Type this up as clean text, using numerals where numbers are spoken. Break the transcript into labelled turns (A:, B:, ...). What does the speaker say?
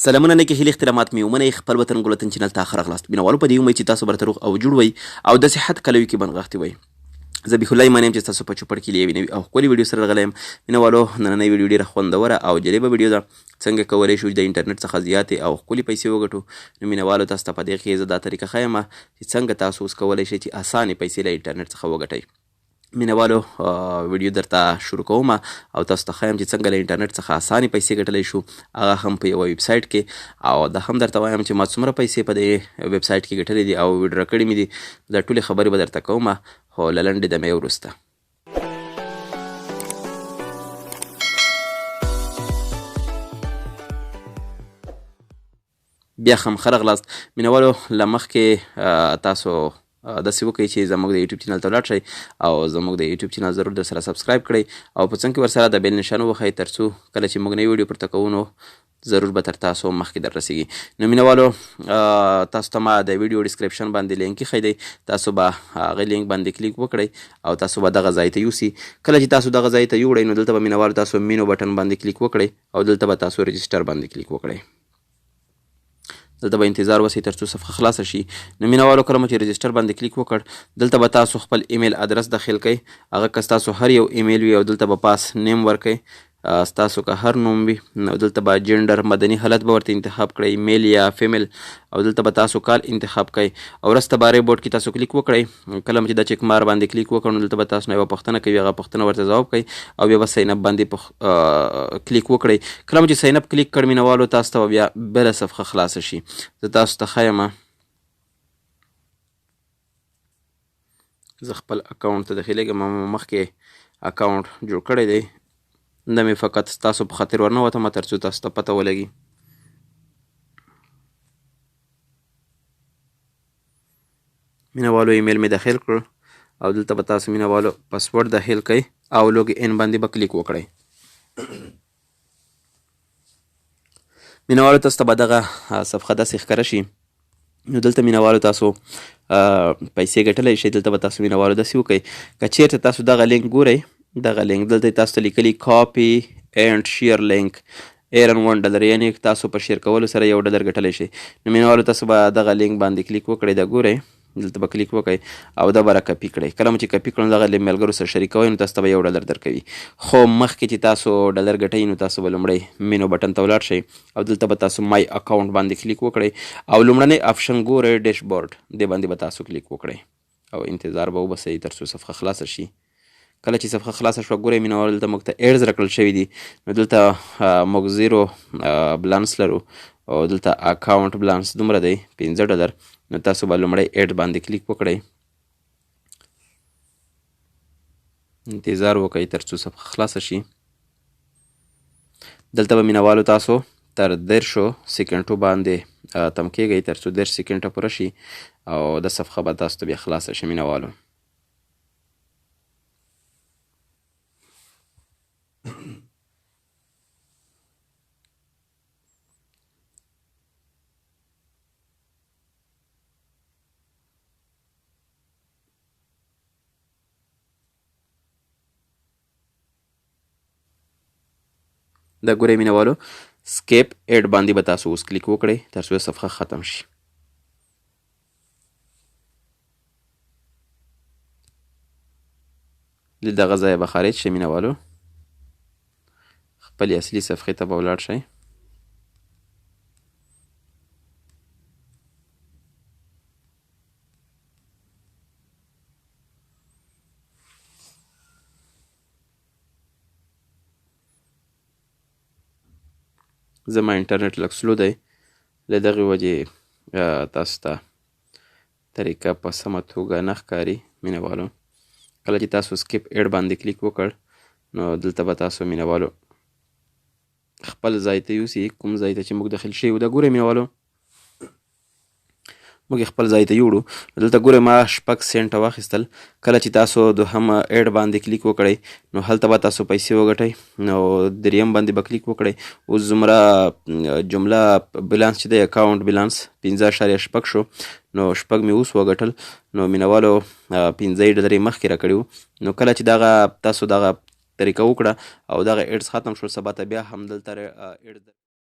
A: سلامونه نیکې هیلې احترامات مې ومنئ خپل وطن ګلوتن چینل ته ښه راغلاست مینوالو په دې امید چې تاسو به روغ او جوړ وئ او د صحت کلوي کې بنغښتي وئ زه بیخ الله ایمان یم چې ستاسو په چوپړ کې له یوې نوي او ښکلې ویډیو سره راغلی یم مینوالو نننۍ ویډیو ډېره خوندوره او جالبه ویډیو ده څنګه کولی شو چې د انټرنټ څخه زیاتې او ښکلې پیسې وګټو نو مینوالو تاسو ته په دې کې زه دا طریقه ښیم چې څنګه تاسو اوس کولی شئ چې اسانې پیسې له انټرنټ څخه وګټئ مینوالو ویډیو درته شروع کوم او تاسو ته ښیم چې څنګه له انټرنټ څخه اسانې پیسې ګټلی شو هغه هم په یوه ویبسایټ کې او دا هم درته وایم چې ما څومره پیسې په دې ویبسایټ کې ګټلې دي او ویډرا کړې مې دي دا ټولې خبرې به درته کوم خو له لنډې دمې وروسته بیا هم ښه راغلاست مینوالو له مخکې تاسو داسې وکړئ چې زموږ د یوټیوب چینل ته ولاړ شئ او زموږ د یوټیوب چینل ضرور در سره سبسکرایب کړئ او په څنګ کې ورسره د بیل نشان ووهئ تر څو کله چې موږ نوې ویډیو پورته کوو نو ضرور به تر تاسو مخکې در رسیږي نو مینوالو تاسو ته ما د ویډیو ډسکرپشن باندې لینک ایښی دی تاسو به هغې لینک باندې کلیک وکړئ او تاسو به دغه ځای ته یوسي کله چې تاسو دغه ځای ته یوړئ نو دلته به مینوالو تاسو مینو بټن باندې کلیک وکړئ او دلته به تاسو رجسټر باندې کلیک وکړئ دلته به انتظار وسئ تر څو صفحه خلاصه شي نو مینوالو کله مو چې رجسټر باندې کلیک وکړ دلته به تاسو خپل ایمیل ادرس داخل کړئ هغه که ستاسو هر یو ایمیل وي او دلته به پاس نیم ورکئ ستاسو که هر نوم وي نو دلته به جنډر مدني حالت به ورته انتخاب کړئ میل یا فیمیل او دلته به تاسو کال انتخاب کړئ او وروسته به ریبورډ کې تاسو کلیک وکړئ کله چې د چک مار باندې کلیک وکړو نو دلته به تاسو نه یوه پوښتنه کوي هغه پوښتنه ورته ځواب کوئ او بیا به ساین اپ باندې کلیک وکړئ کله چې ساین اپ کلیک کړ مینوالو تاسو ته بیا بله صفحه خلاصه شي زه تاسو ته ښیم زه خپل اکاونټ ته داخلیږم ما مخکې اکاونټ جوړ کړی دی دا مې فقط ستاسو په خاطر ورنوتم تر څو تاسو ته پته ولګي مینوالو ایمیل مې داخل کړ او دلته به تاسو مینوالو پاسورډ داخل کړئ او لوګ ان باندې به کلیک وکړئ مینوالو تاسو ته به دغه صفحه داسې ښکاره شي نو دلته مینوالو تاسو پیسې ګټلی شئ دلته به تاسو مینوالو داسې وکړئ که چیرته تاسو دغه لینک ګورئ دغه لینک دلته تاسو ته لیکلي کاپي اینډ شیر لینک ایرن $1 یعنې تاسو په شیر کولو سره $1 ګټلی شئ نو مینوالو تاسو به دغه لینک باندې کلیک وکړئ دا ګورئ دلته به کلیک وکړئ او دا به راکپي کړئ کله مو چې کپي کړو نو دغه له ملګرو سره شریکوئ نو تاسو ته به $1 درکوي خو مخکې چې تاسو ډالر ګټئ نو تاسو به لومړی مینو بټن ته ولاړ شئ او دلته به تاسو مای اکاونټ باندې کلیک وکړئ او لومړنی آپشن ګورئ ډیشبورډ دې باندې به تاسو کلیک وکړئ او انتظار به وباسئ تر څو صفحه خلاصه شي کله چې صفحه خلاصه شوه ګورئ مینوالو دلته موږ ته ایډز راکړل شوي دي نو دلته موږ زیرو بلانس لرو او دلته اکاونټ بلانس دومره دی $50 نو تاسو به لومړی ایډ باندې کلیک وکړئ انتظار وکړئ تر څو صفحه خلاصه شي دلته به مینوالو تاسو تر 10 سیکنډو باندې تم کېږئ تر څو 10 سیکنډه پوره شي او د صفحه به تاسو ته بیا خلاصه شي مینوالو دا ګورئ مینوالو سکیپ ایډ باندې به تاسو اوس کلیک وکړئ تر څو صفحه ختم شي له دغه ځایه به خارج شئ مینوالو خپلې اصلي صفحې ته به ولاړ شئ زما انټرنټ لږ سلو دی له دغې وجې تاسو ته طریقه په سمه توګه نه ښکاري مینوالو کله چې تاسو سکیپ ایډ باندې کلیک وکړ نو دلته به تاسو مینوالو خپل ځای ته یوسي کوم ځای ته چې موږ داخل شوي دا ګورئ مینوالو موږ خپل ځای ته یوړو دلته ګورئ ما 6 سنټه واخیستل کله چې تاسو دوهم ایډ باندې کلیک وکړئ نو هلته به تاسو پیسې وګټئ نو دریم باندې به کلیک وکړئ اوس زمره جمله بلانس چې دی اکاونټ بلانس 15.6 شو نو 6 مې اوس وګټل. نو مینوالو 15 ډالرې مخکې راکړي وو. نو کله چې دغه تاسو دغه طریقه وکړه او دغه ایډز ختم شول، سبا ته بیا همدلته ایډز